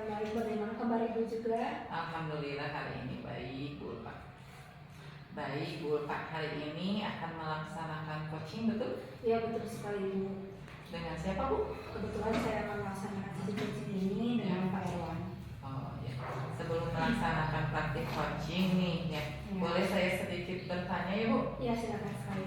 baik. Bagaimana kabar Ibu juga? Alhamdulillah hari ini baik, Bu Ulfa. Baik, Bu Ulfa, hari ini akan melaksanakan coaching, betul? Iya, betul sekali Ibu. Dengan siapa, Bu? Kebetulan saya akan melaksanakan sesi coaching ini dengan Pak Irwan. Oh ya. Sebelum melaksanakan praktik coaching nih ya, boleh saya sedikit bertanya ya, Bu? Iya, silakan sekali.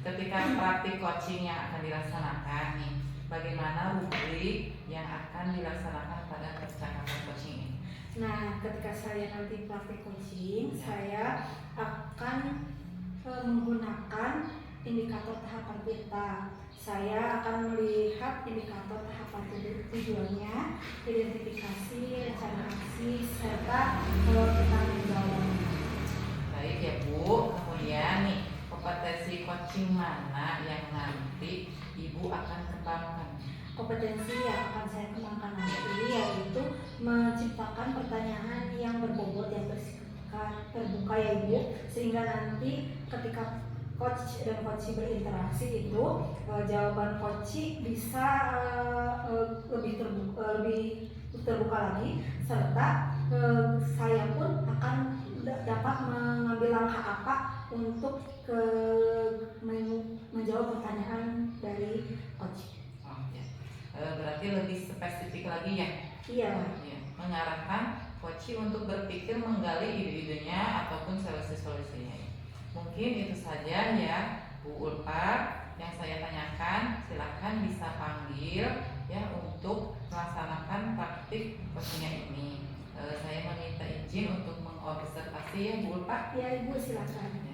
Ketika praktik coaching yang akan dilaksanakan nih, bagaimana rubrik yang akan dilaksanakan pada percakapan coaching ini? Nah, ketika saya nanti praktik coaching, saya akan menggunakan indikator tahapan kita. Saya akan melihat indikator tahapan tujuannya, identifikasi, rencana aksi, serta pertanggung jawaban. Baik ya Bu, kemudian nih kompetensi coaching mana yang nanti Ibu akan kembangkan? Kompetensi yang akan saya kembangkan nanti yaitu menciptakan pertanyaan yang berbobot, yang bersifat terbuka ya Ibu, sehingga nanti ketika coach dan coach berinteraksi itu jawaban coach bisa lebih terbuka lagi, serta saya pun akan dapat mengambil langkah apa untuk menjawab pertanyaan dari coach. Berarti lebih spesifik lagi ya? Iya. Mengarahkan coach untuk berpikir menggali ide-idenya ataupun solusi-solusinya. Mungkin itu saja ya Bu Ulfa yang saya tanyakan. Silahkan bisa panggil ya untuk melaksanakan praktik coachingnya ini. Saya meminta izin untuk mengobservasi ya Bu Ulfa. Ya Ibu, silakan.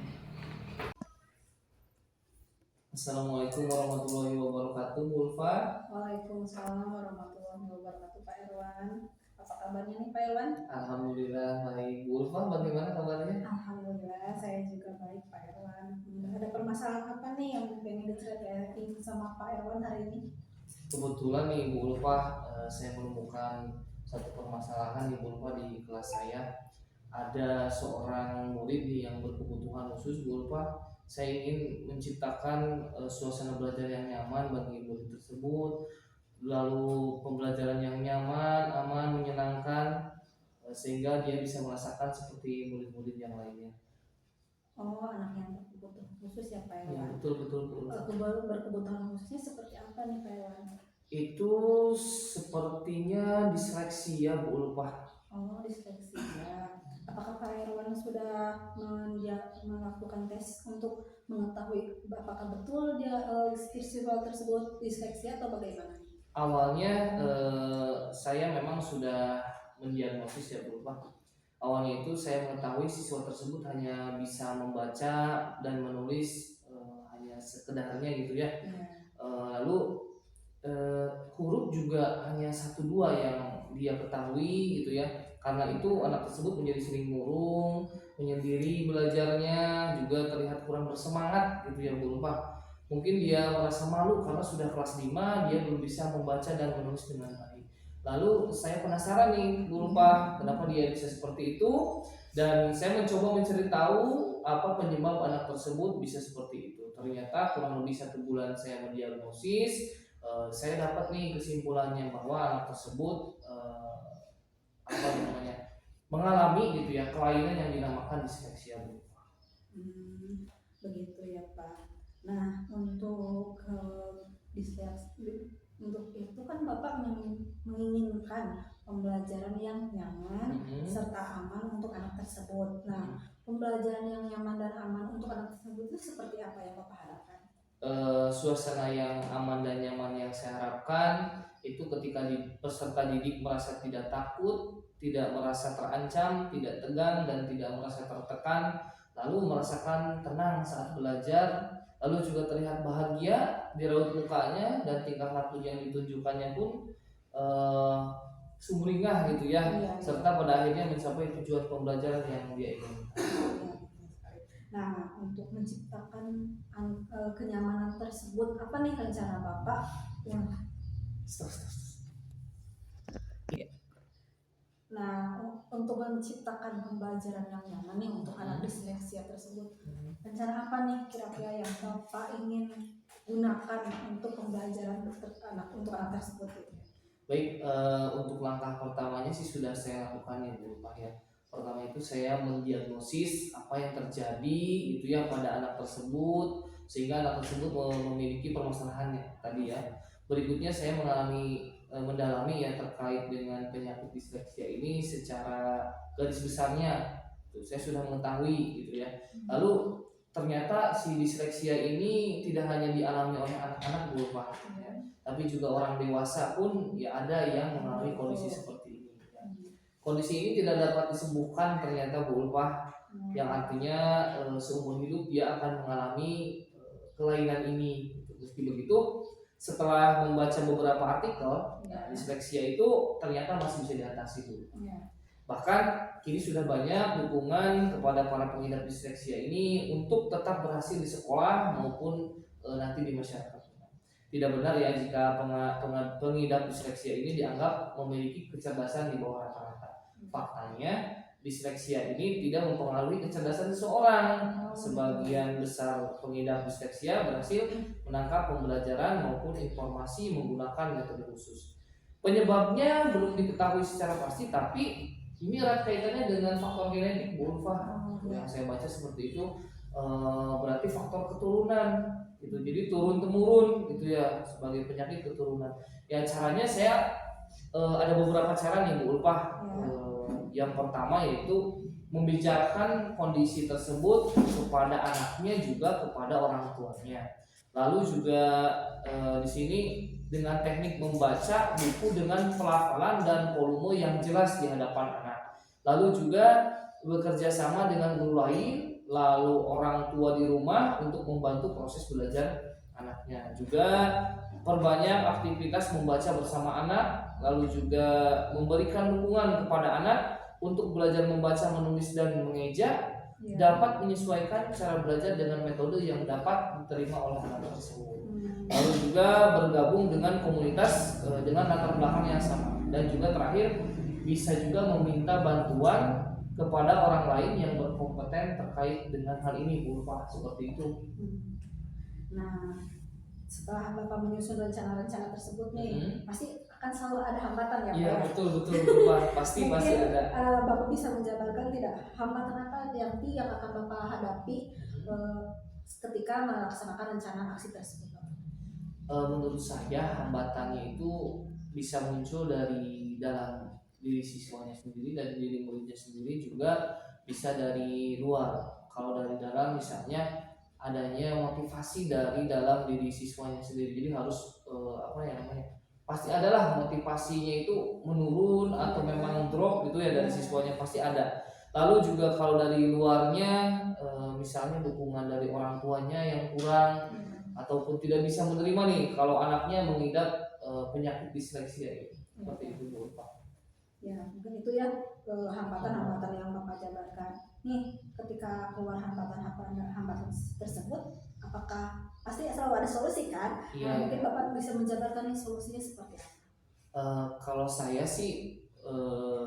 Assalamualaikum warahmatullahi wabarakatuh, Bu Ulfa. Waalaikumsalam warahmatullahi wabarakatuh, Pak Irwan. Apa kabarnya nih Pak Irwan? Alhamdulillah baik. Bu Ulfa bagaimana kabarnya? Alhamdulillah saya juga baik Pak Irwan. Ada permasalahan apa nih yang pengen diceritain sama Pak Irwan hari ini? Kebetulan nih Bu Ulfa, saya menemukan satu permasalahan nih Bu Ulfa di kelas saya. Ada seorang murid nih yang berkebutuhan khusus Bu Ulfa. Saya ingin menciptakan suasana belajar yang nyaman bagi murid tersebut, lalu pembelajaran yang nyaman, aman, menyenangkan, sehingga dia bisa merasakan seperti murid-murid yang lainnya. Oh, anak yang berkebutuhan khusus ya Pak Irwan? Ya, betul. Berkebutuhan khususnya seperti apa nih Pak Irwan? Itu sepertinya diseleksi ya Bu Ulfa. Oh, diseleksi ya. Apakah Pak Irwan sudah melakukan tes untuk mengetahui apakah betul dia siswa tersebut diseleksi atau bagaimana? Awalnya saya memang sudah mendiagnosis ya Bu Ulfa. Awalnya itu saya mengetahui siswa tersebut hanya bisa membaca dan menulis hanya sekedarnya gitu ya. Lalu huruf juga hanya 1-2 yang dia ketahui gitu ya. Karena itu anak tersebut menjadi sering murung, menyendiri belajarnya, juga terlihat kurang bersemangat gitu ya Bu Ulfa. Mungkin dia merasa malu karena sudah kelas 5 dia belum bisa membaca dan menulis dengan baik. Lalu saya penasaran nih Bu Ulfa, kenapa dia bisa seperti itu, dan saya mencoba mencari tahu apa penyebab anak tersebut bisa seperti itu. Ternyata kurang lebih 1 bulan saya mendiagnosis, saya dapat nih kesimpulannya bahwa anak tersebut mengalami gitu ya kelainan yang dinamakan disleksia Bu. Begitu ya Pak. Nah, untuk disleksi untuk itu kan Bapak menginginkan pembelajaran yang nyaman serta aman untuk anak tersebut. Nah, pembelajaran yang nyaman dan aman untuk anak tersebut itu seperti apa yang Bapak harapkan? Suasana yang aman dan nyaman yang saya harapkan itu ketika peserta didik merasa tidak takut, tidak merasa terancam, tidak tegang, dan tidak merasa tertekan, lalu merasakan tenang saat belajar, lalu juga terlihat bahagia di raut mukanya, dan tingkah laku yang ditunjukkannya pun sumringah gitu ya, serta pada akhirnya mencapai tujuan pembelajaran yang dia inginkan. Nah, untuk menciptakan kenyamanan tersebut, apa nih rencana Bapak? Nah, untuk menciptakan pembelajaran yang nyaman nih untuk anak disleksia tersebut, rencana apa nih kira-kira yang Bapak ingin gunakan untuk pembelajaran untuk anak tersebut? Baik, untuk langkah pertamanya sih sudah saya lakukan ya Bu Ulfah ya. Pertama itu saya mendiagnosis apa yang terjadi itu ya pada anak tersebut, sehingga anak tersebut memiliki permasalahannya tadi ya. Berikutnya saya mendalami ya terkait dengan penyakit disleksia ini secara garis besarnya. Tuh, saya sudah mengetahui gitu ya. Lalu ternyata si disleksia ini tidak hanya dialami oleh anak-anak Bu Ulfah ya, tapi juga orang dewasa pun ya ada yang mengalami kondisi seperti ini ya. Kondisi ini tidak dapat disembuhkan ternyata Bu Ulfah, yang artinya seumur hidup dia akan mengalami kelainan ini. Meski begitu, setelah membaca beberapa artikel, disleksia itu ternyata masih bisa diatasi Bu. Bahkan kini sudah banyak dukungan kepada para pengidap disleksia ini untuk tetap berhasil di sekolah maupun nanti di masyarakat. Tidak benar ya jika pengidap disleksia ini dianggap memiliki kecerdasan di bawah rata-rata. Faktanya, disleksia ini tidak mempengaruhi kecerdasan seseorang. Sebagian besar pengidap disleksia berhasil menangkap pembelajaran maupun informasi menggunakan metode khusus. Penyebabnya belum diketahui secara pasti, tapi ini erat kaitannya dengan faktor genetik Bu Ulfah. Yang saya baca seperti itu, berarti faktor keturunan gitu. Jadi turun temurun gitu ya, sebagai penyakit keturunan. Ya caranya saya ada beberapa cara nih Bu Ulfah. Yang pertama yaitu membicarakan kondisi tersebut kepada anaknya juga kepada orang tuanya. Lalu juga di sini dengan teknik membaca buku dengan pelafalan dan volume yang jelas di hadapan anak. Lalu juga bekerja sama dengan guru lain, lalu orang tua di rumah untuk membantu proses belajar anaknya. Juga perbanyak aktivitas membaca bersama anak, lalu juga memberikan dukungan kepada anak untuk belajar membaca, menulis dan mengeja. Dapat menyesuaikan cara belajar dengan metode yang dapat diterima oleh anak tersebut. Lalu juga bergabung dengan komunitas dengan latar belakang yang sama. Dan juga terakhir bisa juga meminta bantuan kepada orang lain yang berkompeten terkait dengan hal ini Bu Ulfah, seperti itu. Nah, setelah Bapak menyusun rencana-rencana tersebut nih, pasti akan selalu ada hambatan ya Pak? Iya, betul Bu Ulfah, pasti ada. Bapak bisa menjabarkan tidak hambatan apa yang akan Bapak hadapi ketika melaksanakan rencana aksi tersebut? Menurut saya hambatannya itu bisa muncul dari dalam diri siswanya sendiri dan diri muridnya sendiri, juga bisa dari luar. Kalau dari dalam misalnya adanya motivasi dari dalam diri siswanya sendiri, jadi harus pasti adalah motivasinya itu menurun atau memang drop gitu ya dari siswanya, pasti ada. Lalu juga kalau dari luarnya misalnya dukungan dari orang tuanya yang kurang ataupun tidak bisa menerima nih kalau anaknya mengidap penyakit disleksia ini. Seperti itu Bu Ulfah. Ya, mungkin itu ya hambatan-hambatan yang Bapak jabarkan. Nih, ketika keluar hambatan tersebut, apakah pasti selalu ada solusi kan? Iya. Mungkin Bapak bisa menjabarkan nih solusinya seperti apa? Kalau saya sih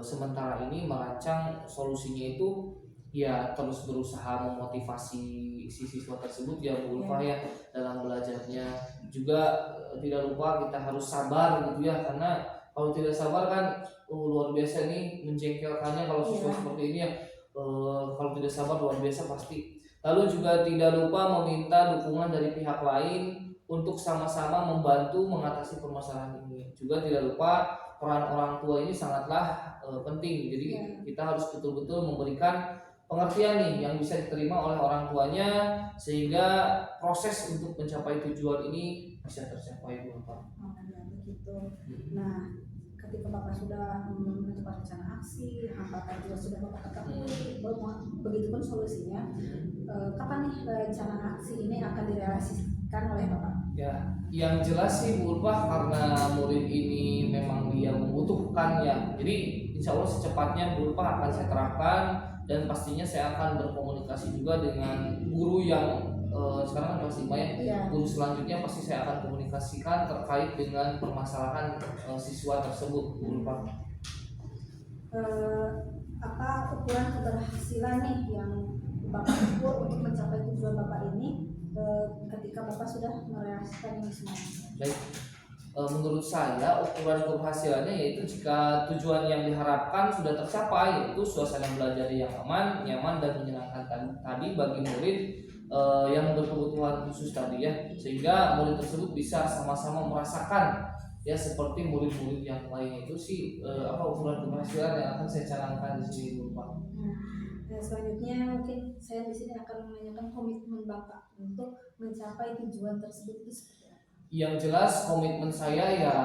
sementara ini merancang solusinya itu ya terus berusaha memotivasi si siswa tersebut ya Bu Ulfah ya dalam belajarnya. Juga tidak lupa kita harus sabar gitu ya, karena kalau tidak sabar kan luar biasa nih menjengkelkannya kalau siswa seperti ini ya. Kalau tidak sabar luar biasa pasti. Lalu juga tidak lupa meminta dukungan dari pihak lain untuk sama-sama membantu mengatasi permasalahan ini. Juga tidak lupa peran orang tua ini sangatlah penting. Jadi kita harus betul-betul memberikan pengertian nih yang bisa diterima oleh orang tuanya, sehingga proses untuk mencapai tujuan ini bisa tercapai Bu Ulfah. Begitu. Nah, ketika Bapak sudah menentukan rencana aksi, hambatan juga sudah Bapak ketahui, begitupun solusinya, kapan nih rencana aksi ini akan direalisasikan oleh Bapak? Ya, yang jelas sih Bu Ulfah, karena murid ini memang dia membutuhkan ya, jadi insya Allah secepatnya Bu Ulfah akan saya terapkan, dan pastinya saya akan berkomunikasi juga dengan guru yang sekarang masih banyak guru selanjutnya, pasti saya akan komunikasikan terkait dengan permasalahan siswa tersebut Bu Ulfah. Apa ukuran keberhasilan nih yang Bapak ukur untuk mencapai tujuan Bapak ini ketika Bapak sudah merealisasikan ini semua? Baik, menurut saya ukuran keberhasilannya yaitu jika tujuan yang diharapkan sudah tercapai, yaitu suasana belajar yang aman, nyaman dan menyenangkan tadi bagi murid yang berkebutuhan khusus tadi ya, sehingga murid tersebut bisa sama-sama merasakan ya seperti murid-murid yang lain. Itu sih ukuran keberhasilan yang akan saya canangkan di sini dulu Pak. Dan selanjutnya mungkin saya di sini akan menanyakan komitmen Bapak untuk mencapai tujuan tersebut itu seperti apa? Yang jelas komitmen saya ya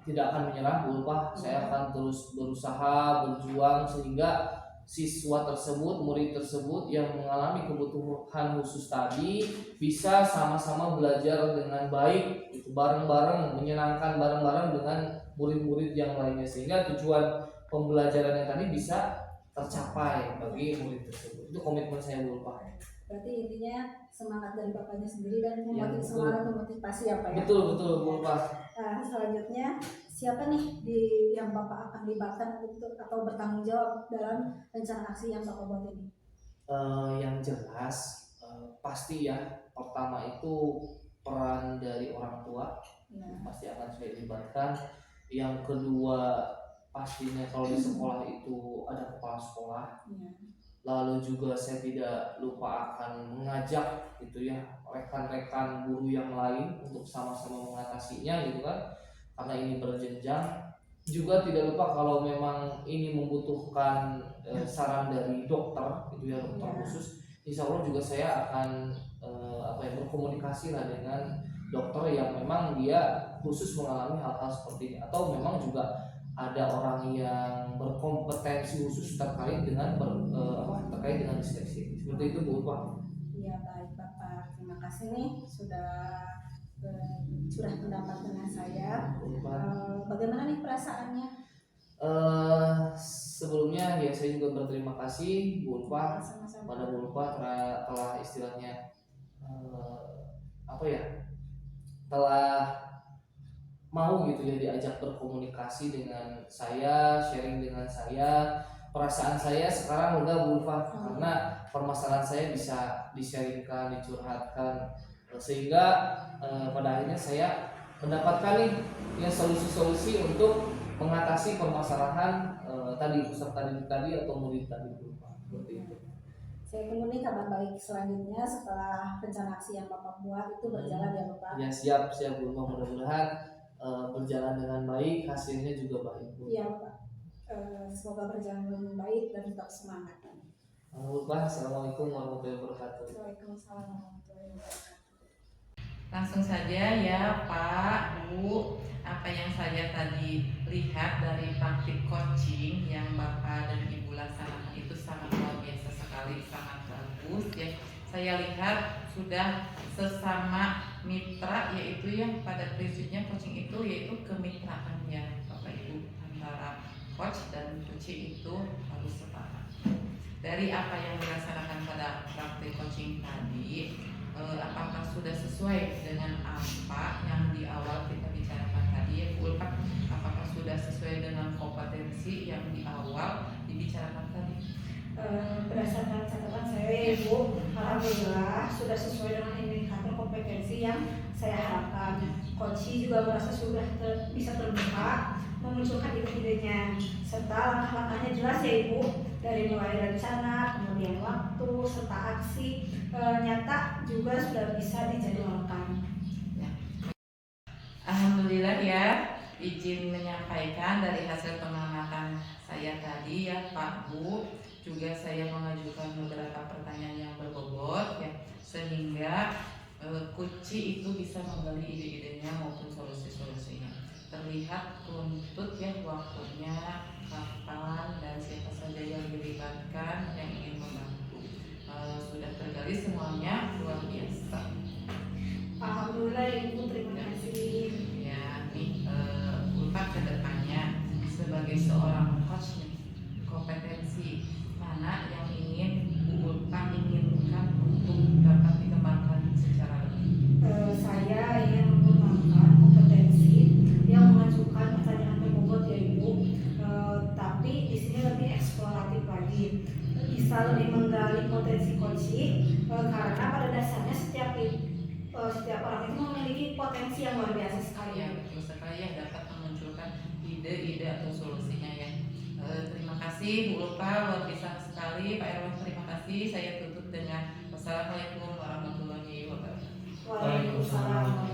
tidak akan menyerah Bu Pak. Saya akan terus berusaha, berjuang sehingga siswa tersebut, murid tersebut yang mengalami kebutuhan khusus tadi bisa sama-sama belajar dengan baik, itu bareng-bareng, menyenangkan bareng-bareng dengan murid-murid yang lainnya, sehingga tujuan pembelajaran yang tadi bisa tercapai bagi murid tersebut. Itu komitmen saya Bu Pak. Berarti intinya semangat dari Bapaknya sendiri dan Ya, semangat memotivasi ya Pak ya? Betul Bu Pak. Nah, selanjutnya siapa nih yang Bapak akan libatkan untuk atau bertanggung jawab dalam rencana aksi yang Bapak buat ini? Yang jelas pasti ya, pertama itu peran dari orang tua pasti akan saya libatkan. Yang kedua pastinya kalau di sekolah itu ada kepala sekolah. Lalu juga saya tidak lupa akan mengajak gitu ya rekan-rekan guru yang lain untuk sama-sama mengatasinya gitu kan, karena ini berjenjang. Juga tidak lupa kalau memang ini membutuhkan saran dari dokter gitu ya, dokter khusus, insya Allah juga saya akan berkomunikasi lah dengan dokter yang memang dia khusus mengalami hal-hal seperti ini, atau memang juga ada orang yang berkompetensi khusus terkait dengan terkait dengan disleksi. Seperti itu Bu Pak. Iya baik Bapak, terima kasih nih sudah pendapat dengan saya. Bagaimana nih perasaannya? Sebelumnya ya saya juga berterima kasih Bu Ulfa pada Bu Ulfa telah istilahnya telah mau gitu ya diajak berkomunikasi dengan saya, sharing dengan saya. Perasaan saya sekarang lega Bu Ulfa, karena permasalahan saya bisa di-sharingkan, dicurhatkan, sehingga pada akhirnya saya mendapatkan nih ya solusi-solusi untuk mengatasi permasalahan tadi peserta didik tadi atau murid tadi Bu Ulfa. Seperti itu. Saya tunggu nih kabar baik selanjutnya setelah rencana aksi yang Bapak buat itu berjalan ya Bapak. Ya siap Bu Ulfa, mudah-mudahan berjalan dengan baik, hasilnya juga baik. Iya Pak, semoga berjalan dengan baik dan tetap semangat. Assalamualaikum warahmatullahi wabarakatuh. Waalaikumsalam warahmatullahi wabarakatuh. Langsung saja ya Pak, Bu, apa yang saya tadi lihat dari praktik coaching yang Bapak dan Ibu laksanakan itu sangat luar biasa sekali, sangat bagus ya. Saya lihat sudah sesama mitra, yaitu yang pada prinsipnya coaching itu yaitu kemitraan ya Bapak Ibu, antara coach dan coaching itu harus sepakat. Dari apa yang dilaksanakan pada praktik coaching tadi, apakah sudah sesuai dengan apa yang di awal kita bicarakan tadi ya Bu Ulfa? Apakah sudah sesuai dengan kompetensi yang di awal dibicarakan tadi? Berdasarkan catatan saya Ibu, alhamdulillah sudah sesuai dengan indikator kompetensi yang saya harapkan. Coach juga merasa sudah bisa terbuka memunculkan ide-idenya, serta langkah-langkahnya jelas ya Ibu, dari mulai rencana, kemudian waktu, serta aksi nyata juga sudah bisa dijadwalkan. Alhamdulillah ya, izin menyampaikan dari hasil pengamatan saya tadi ya Pak Bu, juga saya mengajukan beberapa pertanyaan yang berbobot ya, sehingga Kuci itu bisa menggali ide-idenya maupun solusi-solusinya. Terlihat runtut ya waktunya, kapan dan siapa saja yang dilibatkan yang ingin membantu. Sudah tergali semuanya, luar biasa. Alhamdulillah Ibu, terima kasih. Ya, nih Ulfa kedepannya sebagai seorang coach nih, kompetensi mana yang ingin Bu Ulfa inginkan untuk dapat dikembangkan secara lebih? Saya ingin mengembangkan kompetensi yang mengajukan pertanyaan berbobot ya Ibu, tapi di sini lebih eksploratif lagi, bisa lebih menggali potensi coaching, karena pada dasarnya setiap orang itu memiliki potensi yang luar biasa sekali. sekali. Ya, betul sekali ya, dapat memunculkan ide-ide atau solusinya ya. Terima kasih Bu Ulfa, luar biasa sekali. Pak Erwan, terima kasih. Saya tutup dengan wassalamualaikum warahmatullahi wabarakatuh. Waalaikumsalam.